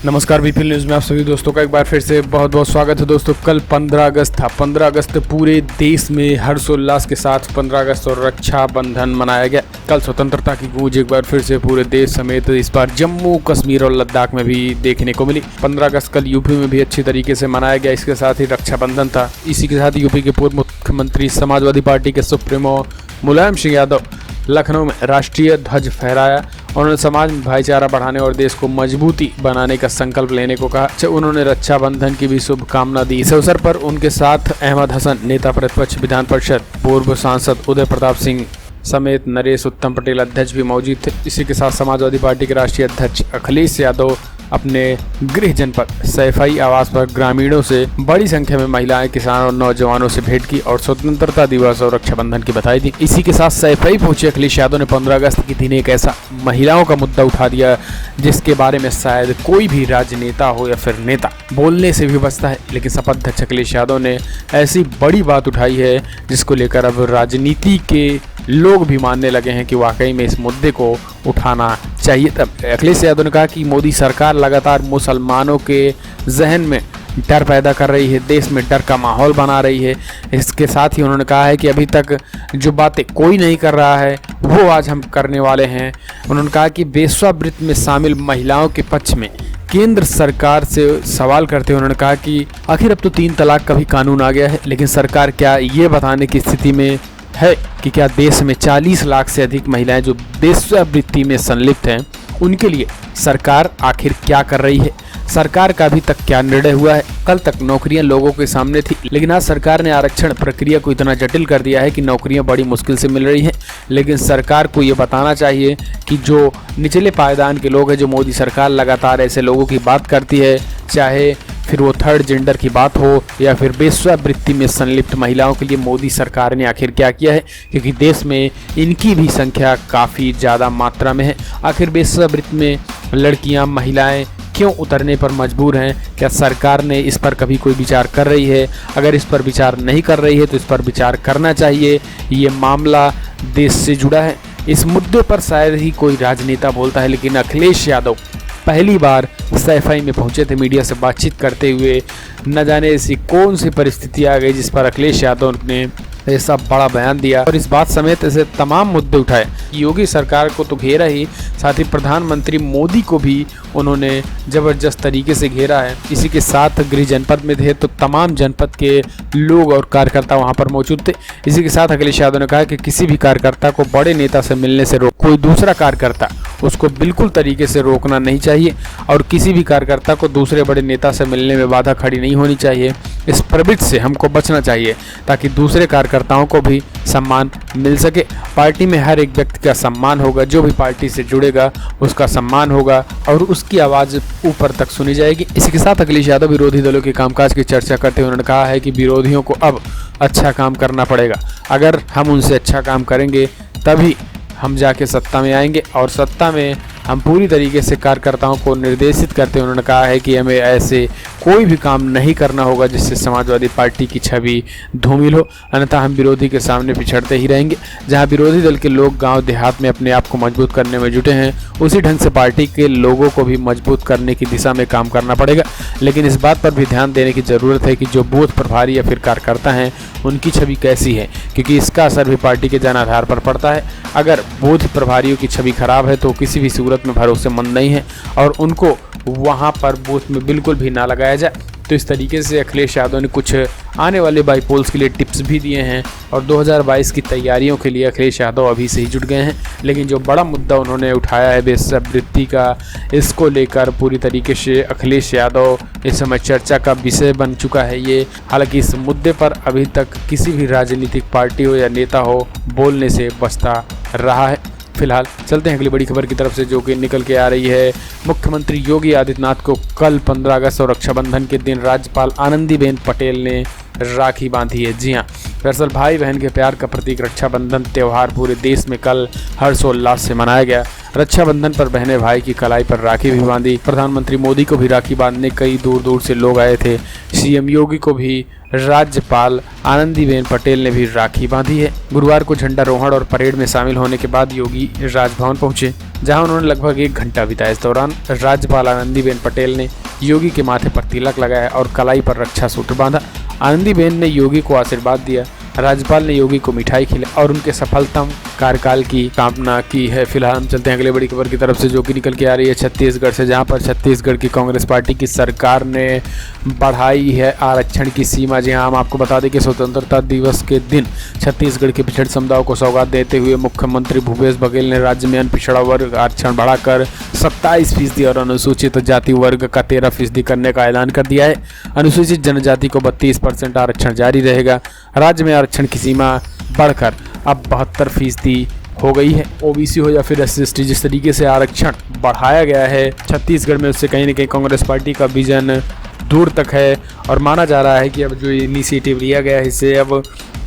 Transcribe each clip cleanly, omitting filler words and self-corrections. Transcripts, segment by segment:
नमस्कार, BPL news में आप सभी दोस्तों का एक बार फिर से बहुत बहुत स्वागत है। दोस्तों, कल 15 अगस्त था। 15 अगस्त पूरे देश में हर्षोल्लास के साथ 15 अगस्त और रक्षाबंधन मनाया गया। कल स्वतंत्रता की गूंज एक बार फिर से पूरे देश समेत इस बार जम्मू कश्मीर और लद्दाख में भी देखने को मिली। 15 अगस्त कल यूपी में भी अच्छी तरीके से मनाया गया। इसके साथ ही रक्षाबंधन था। इसी के साथ यूपी के पूर्व मुख्यमंत्री समाजवादी पार्टी के सुप्रीमो मुलायम सिंह यादव लखनऊ में राष्ट्रीय ध्वज फहराया। उन्होंने समाज में भाईचारा बढ़ाने और देश को मजबूती बनाने का संकल्प लेने को कहा। उन्होंने रक्षाबंधन की भी शुभकामना दी। इस अवसर पर उनके साथ अहमद हसन, नेता प्रतिपक्ष विधान परिषद, पूर्व सांसद उदय प्रताप सिंह समेत नरेश उत्तम पटेल अध्यक्ष भी मौजूद थे। इसी के साथ समाजवादी पार्टी के राष्ट्रीय अध्यक्ष अखिलेश यादव अपने गृह जनपद सैफई आवास पर ग्रामीणों से बड़ी संख्या में महिलाएं, किसानों और नौजवानों से भेंट की और स्वतंत्रता दिवस और रक्षाबंधन की बधाई दी। इसी के साथ सैफई पहुंचे अखिलेश यादव ने 15 अगस्त के दिन एक ऐसा महिलाओं का मुद्दा उठा दिया जिसके बारे में शायद कोई भी राजनेता हो या फिर नेता बोलने से भी बचता है, लेकिन सपा अध्यक्ष अखिलेश यादव ने ऐसी बड़ी बात उठाई है जिसको लेकर अब राजनीति के लोग भी मानने लगे हैं कि वाकई में इस मुद्दे को उठाना चाहिए। तब अखिलेश यादव ने कहा कि मोदी सरकार लगातार मुसलमानों के जहन में डर पैदा कर रही है, देश में डर का माहौल बना रही है। इसके साथ ही उन्होंने कहा है कि अभी तक जो बातें कोई नहीं कर रहा है वो आज हम करने वाले हैं। उन्होंने कहा कि वेश्यावृत्ति में शामिल महिलाओं के पक्ष में केंद्र सरकार से सवाल करते हुए उन्होंने कहा कि आखिर अब तो 3 तलाक का भी कानून आ गया है, लेकिन सरकार क्या ये बताने की स्थिति में है कि क्या देश में 40 लाख से अधिक महिलाएं जो वेश्यावृत्ति में संलिप्त हैं उनके लिए सरकार आखिर क्या कर रही है। सरकार का अभी तक क्या निर्णय हुआ है। कल तक नौकरियां लोगों के सामने थी, लेकिन आज सरकार ने आरक्षण प्रक्रिया को इतना जटिल कर दिया है कि नौकरियां बड़ी मुश्किल से मिल रही हैं। लेकिन सरकार को ये बताना चाहिए कि जो निचले पायदान के लोग हैं, जो मोदी सरकार लगातार ऐसे लोगों की बात करती है, चाहे फिर वो थर्ड जेंडर की बात हो या फिर वेश्यावृत्ति में संलिप्त महिलाओं के लिए मोदी सरकार ने आखिर क्या किया है, क्योंकि देश में इनकी भी संख्या काफ़ी ज़्यादा मात्रा में है। आखिर वेश्यावृत्ति में लड़कियां, महिलाएं क्यों उतरने पर मजबूर हैं? क्या सरकार ने इस पर कभी कोई विचार कर रही है? अगर इस पर विचार नहीं कर रही है तो इस पर विचार करना चाहिए। ये मामला देश से जुड़ा है। इस मुद्दे पर शायद ही कोई राजनेता बोलता है, लेकिन अखिलेश यादव पहली बार सैफई में पहुंचे थे। मीडिया से बातचीत करते हुए न जाने ऐसी कौन सी परिस्थिति आ गई जिस पर अखिलेश यादव ने ऐसा बड़ा बयान दिया और इस बात समेत ऐसे तमाम मुद्दे उठाए। योगी सरकार को तो घेरा ही, साथ ही प्रधानमंत्री मोदी को भी उन्होंने ज़बरदस्त तरीके से घेरा है। इसी के साथ गृह जनपद में थे तो तमाम जनपद के लोग और कार्यकर्ता वहां पर मौजूद थे। इसी के साथ अखिलेश यादव ने कहा कि किसी भी कार्यकर्ता को बड़े नेता से मिलने से कोई दूसरा कार्यकर्ता उसको बिल्कुल तरीके से रोकना नहीं चाहिए और किसी भी कार्यकर्ता को दूसरे बड़े नेता से मिलने में बाधा खड़ी नहीं होनी चाहिए। इस प्रवृत्ति से हमको बचना चाहिए ताकि दूसरे कार्यकर्ताओं को भी सम्मान मिल सके। पार्टी में हर एक व्यक्ति का सम्मान होगा, जो भी पार्टी से जुड़ेगा उसका सम्मान होगा और उसकी आवाज़ ऊपर तक सुनी जाएगी। इसी के साथ अखिलेश यादव विरोधी दलों के कामकाज की चर्चा करते हुए उन्होंने कहा है कि विरोधियों को अब अच्छा काम करना पड़ेगा। अगर हम उनसे अच्छा काम करेंगे तभी हम जाके सत्ता में आएंगे और सत्ता में हम पूरी तरीके से कार्यकर्ताओं को निर्देशित करते उन्होंने कहा है कि हमें ऐसे कोई भी काम नहीं करना होगा जिससे समाजवादी पार्टी की छवि धूमिल हो, अन्यथा हम विरोधी के सामने पिछड़ते ही रहेंगे। जहां विरोधी दल के लोग गांव देहात में अपने आप को मजबूत करने में जुटे हैं, उसी ढंग से पार्टी के लोगों को भी मजबूत करने की दिशा में काम करना पड़ेगा। लेकिन इस बात पर भी ध्यान देने की ज़रूरत है कि जो बूथ प्रभारी या फिर कार्यकर्ता हैं उनकी छवि कैसी है, क्योंकि इसका असर भी पार्टी के जन आधार पर पड़ता है। अगर बूथ प्रभारियों की छवि खराब है तो किसी भी सूरत में भरोसेमंद नहीं है और उनको वहां पर बूथ में बिल्कुल भी ना लगाया जाए। तो इस तरीके से अखिलेश यादव ने कुछ आने वाले बाईपोल्स के लिए टिप्स भी दिए हैं और 2022 की तैयारियों के लिए अखिलेश यादव अभी से ही जुट गए हैं। लेकिन जो बड़ा मुद्दा उन्होंने उठाया है वेश्यावृत्ति का, इसको लेकर पूरी तरीके से अखिलेश यादव इस समय चर्चा का विषय बन चुका है ये। हालांकि इस मुद्दे पर अभी तक किसी भी राजनीतिक पार्टी हो या नेता हो बोलने से बचता रहा है। फिलहाल चलते हैं अगली बड़ी खबर की तरफ से, जो कि निकल के आ रही है। मुख्यमंत्री योगी आदित्यनाथ को कल 15 अगस्त और रक्षाबंधन के दिन राज्यपाल आनंदीबेन पटेल ने राखी बांधी है। जी हाँ, दरअसल भाई बहन के प्यार का प्रतीक रक्षाबंधन त्यौहार पूरे देश में कल हर्षोल्लास से मनाया गया। रक्षाबंधन पर बहनें भाई की कलाई पर राखी भी बांधी। प्रधानमंत्री मोदी को भी राखी बांधने कई दूर दूर से लोग आए थे। सीएम योगी को भी राज्यपाल आनंदीबेन पटेल ने भी राखी बांधी है। गुरुवार को झंडारोहण और परेड में शामिल होने के बाद योगी राजभवन पहुंचे। जहां उन्होंने लगभग 1 घंटा बिताया। इस दौरान राज्यपाल आनंदीबेन पटेल ने योगी के माथे पर तिलक लगाया और कलाई पर रक्षा सूत्र बांधा। आनंदीबेन ने योगी को आशीर्वाद दिया। राज्यपाल ने योगी को मिठाई खिलाई और उनके सफलतम कार्यकाल की कामना की है। फिलहाल हम चलते हैं अगले बड़ी खबर की तरफ से, जो कि निकल के आ रही है छत्तीसगढ़ से, जहां पर छत्तीसगढ़ की कांग्रेस पार्टी की सरकार ने बढ़ाई है आरक्षण की सीमा। जी हां, हम आपको बता दें कि स्वतंत्रता दिवस के दिन छत्तीसगढ़ के पिछड़े समुदायों को सौगात देते हुए मुख्यमंत्री भूपेश बघेल ने राज्य में अनपिछड़ा वर्ग आरक्षण बढ़ाकर 27% और अनुसूचित जाति वर्ग का 13% करने का ऐलान कर दिया है। अनुसूचित जनजाति को 32% आरक्षण जारी रहेगा। राज्य में आरक्षण की सीमा बढ़कर अब 72% हो गई है। ओबीसी हो या फिर एससी, जिस तरीके से आरक्षण बढ़ाया गया है छत्तीसगढ़ में, उससे कहीं ना कहीं कांग्रेस पार्टी का विजन दूर तक है और माना जा रहा है कि अब जो इनिशिएटिव लिया गया है इससे अब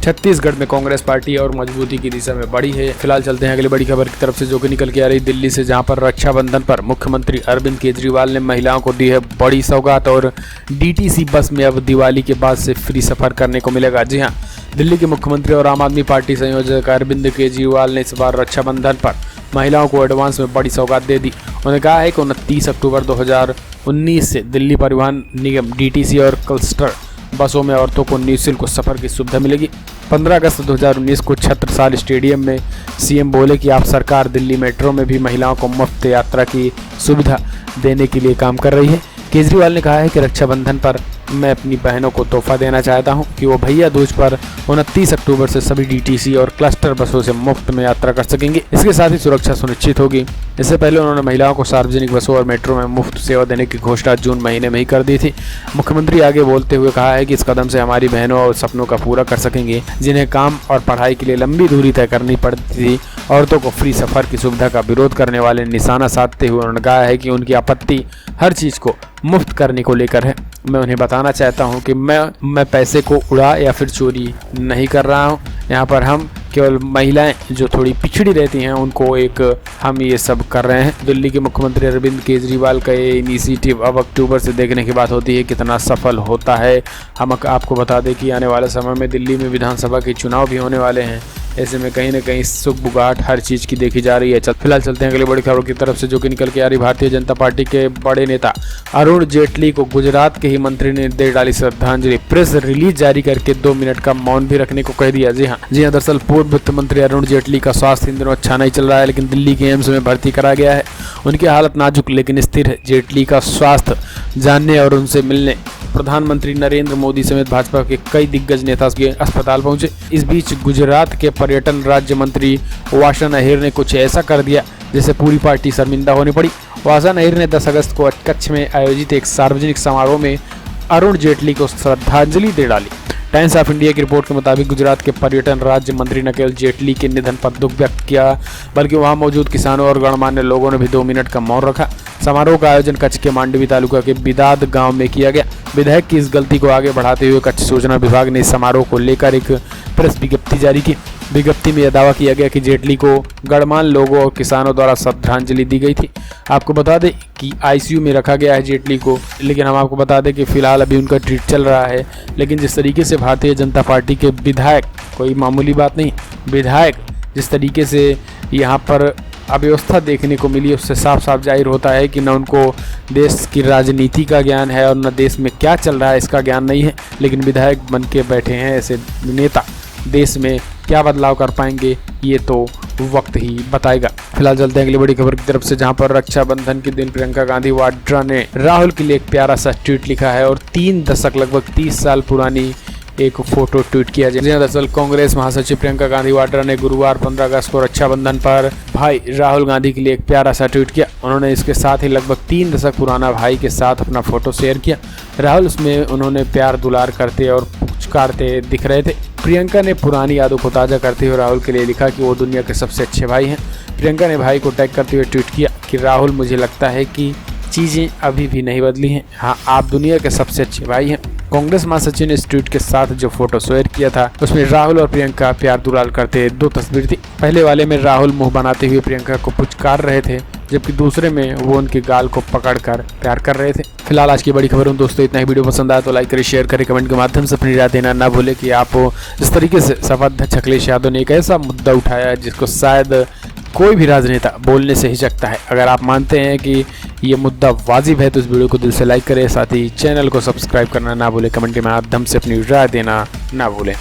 छत्तीसगढ़ में कांग्रेस पार्टी और मजबूती की दिशा में बढ़ी है। फिलहाल चलते हैं अगली बड़ी खबर की तरफ से, जो कि निकल के आ रही दिल्ली से, जहां पर रक्षाबंधन पर मुख्यमंत्री अरविंद केजरीवाल ने महिलाओं को दी है बड़ी सौगात और डीटीसी बस में अब दिवाली के बाद से फ्री सफर करने को मिलेगा। जी हां, दिल्ली के मुख्यमंत्री और आम आदमी पार्टी संयोजक अरविंद केजरीवाल ने इस बार रक्षाबंधन पर महिलाओं को एडवांस में बड़ी सौगात दे दी। उन्होंने कहा है कि 29 अक्टूबर 2019 से दिल्ली परिवहन निगम डीटीसी और क्लस्टर बसों में औरतों को निःशुल्क सफर की सुविधा मिलेगी। 15 अगस्त 2019 को छत्रसाल स्टेडियम में सीएम बोले कि आप सरकार दिल्ली मेट्रो में भी महिलाओं को मुफ्त यात्रा की सुविधा देने के लिए काम कर रही है। केजरीवाल ने कहा है कि रक्षाबंधन पर मैं अपनी बहनों को तोहफा देना चाहता हूं कि वो भैया दूज पर 29 अक्टूबर से सभी डीटीसी और क्लस्टर बसों से मुफ्त में यात्रा कर सकेंगे। इसके साथ ही सुरक्षा सुनिश्चित होगी। इससे पहले उन्होंने महिलाओं को सार्वजनिक बसों और मेट्रो में मुफ्त सेवा देने की घोषणा जून महीने में ही कर दी थी। मुख्यमंत्री आगे बोलते हुए कहा है कि इस कदम से हमारी बहनों और सपनों का पूरा कर सकेंगे, जिन्हें काम और पढ़ाई के लिए लंबी दूरी तय करनी पड़ती थी। औरतों को फ्री सफर की सुविधा का विरोध करने वाले निशाना साधते हुए उन्होंने कहा है कि उनकी आपत्ति हर चीज़ को मुफ्त करने को लेकर है। मैं उन्हें बताना चाहता हूं कि मैं पैसे को उड़ा या फिर चोरी नहीं कर रहा हूं। यहाँ पर हम केवल महिलाएं जो थोड़ी पिछड़ी रहती हैं उनको हम ये सब कर रहे हैं। दिल्ली के मुख्यमंत्री अरविंद केजरीवाल का ये इनिशिएटिव अब अक्टूबर से देखने की बात होती है कितना सफल होता है। हम आपको बता दें कि आने वाले समय में दिल्ली में विधानसभा के चुनाव भी होने वाले हैं। ऐसे में कहीं ना कहीं सुगबुगाहट हर चीज़ की देखी जा रही है। फिलहाल चलते हैं अगली बड़ी खबरों की तरफ से, जो कि निकल के आ रही भारतीय जनता पार्टी के बड़े नेता अरुण जेटली को गुजरात के ही मंत्री ने दे डाली श्रद्धांजलि। प्रेस रिलीज जारी करके 2 मिनट का मौन भी रखने को कह दिया। जी हाँ, दरअसल पूर्व वित्त मंत्री अरुण जेटली का स्वास्थ्य इन दिनों अच्छा नहीं चल रहा है, लेकिन दिल्ली के एम्स में भर्ती करा गया है। उनकी हालत नाजुक लेकिन स्थिर है। जेटली का स्वास्थ्य जानने और उनसे मिलने प्रधानमंत्री नरेंद्र मोदी समेत भाजपा के कई दिग्गज नेता अस्पताल पहुंचे। इस बीच गुजरात के पर्यटन राज्य मंत्री वासन अहिर ने कुछ ऐसा कर दिया जिससे पूरी पार्टी शर्मिंदा होनी पड़ी। वासन अहिर ने 10 अगस्त को कच्छ में आयोजित एक सार्वजनिक समारोह में अरुण जेटली को श्रद्धांजलि दे डाली। टाइम्स ऑफ इंडिया की रिपोर्ट के मुताबिक गुजरात के पर्यटन राज्य मंत्री न केवल जेटली के निधन पर दुख व्यक्त किया, बल्कि वहां मौजूद किसानों और गणमान्य लोगों ने भी 2 मिनट का मौन रखा। समारोह का आयोजन कच्छ के मांडवी तालुका के बिदाद गांव में किया गया। विधायक की इस गलती को आगे बढ़ाते हुए कच्छ सूचना विभाग ने इस समारोह को लेकर एक प्रेस विज्ञप्ति जारी की। विज्ञप्ति में यह दावा किया गया कि जेटली को गणमान्य लोगों और किसानों द्वारा श्रद्धांजलि दी गई थी। आपको बता दें कि आईसीयू में रखा गया है जेटली को, लेकिन हम आपको बता दें कि फिलहाल अभी उनका ट्रीट चल रहा है। लेकिन जिस तरीके से भारतीय जनता पार्टी के विधायक, कोई मामूली बात नहीं, विधायक जिस तरीके से यहाँ पर अव्यवस्था देखने को मिली, उससे साफ साफ जाहिर होता है कि न उनको देश की राजनीति का ज्ञान है और न देश में क्या चल रहा है इसका ज्ञान नहीं है। लेकिन विधायक बन के बैठे हैं ऐसे नेता, देश में क्या बदलाव कर पाएंगे ये तो वक्त ही बताएगा। फिलहाल चलते हैं अगली बड़ी खबर की तरफ से, जहां पर रक्षाबंधन के दिन प्रियंका गांधी वाड्रा ने राहुल के लिए एक प्यारा सा ट्वीट लिखा है और 3 दशक लगभग 30 साल पुरानी एक फोटो ट्वीट किया जाए। दरअसल कांग्रेस महासचिव प्रियंका गांधी वाड्रा ने गुरुवार 15 अगस्त को रक्षाबंधन पर भाई राहुल गांधी के लिए एक प्यारा सा ट्वीट किया। उन्होंने इसके साथ ही लगभग 3 दशक पुराना भाई के साथ अपना फोटो शेयर किया। राहुल उसमें उन्होंने प्यार दुलार करते और पुचकारते दिख रहे थे। प्रियंका ने पुरानी यादों को ताज़ा करते हुए राहुल के लिए लिखा कि वो दुनिया के सबसे अच्छे भाई हैं। प्रियंका ने भाई को टैग करते हुए ट्वीट किया कि राहुल, मुझे लगता है कि चीज़ें अभी भी नहीं बदली हैं। हाँ, आप दुनिया के सबसे अच्छे भाई हैं। कांग्रेस महासचिव ने इस ट्वीट के साथ जो फोटो शेयर किया था उसमें राहुल और प्रियंका प्यार दुलार करते 2 तस्वीर थी। पहले वाले में राहुल मुंह बनाते हुए प्रियंका को पुचकार रहे थे, जबकि दूसरे में वो उनके गाल को पकड़कर प्यार कर रहे थे। फिलहाल आज की बड़ी खबरों दोस्तों इतना ही। वीडियो पसंद आया तो लाइक करें, शेयर करें, कमेंट के माध्यम से अपनी राय देना ना भूले कि आप जिस तरीके से सभाध्यक्ष अखिलेश यादव ने एक ऐसा मुद्दा उठाया जिसको शायद कोई भी राजनेता बोलने से हिचकता है। अगर आप मानते हैं कि ये मुद्दा वाजिब है तो इस वीडियो को दिल से लाइक करें, साथ ही चैनल को सब्सक्राइब करना ना भूलें, कमेंट के माध्यम से अपनी राय देना ना भूलें।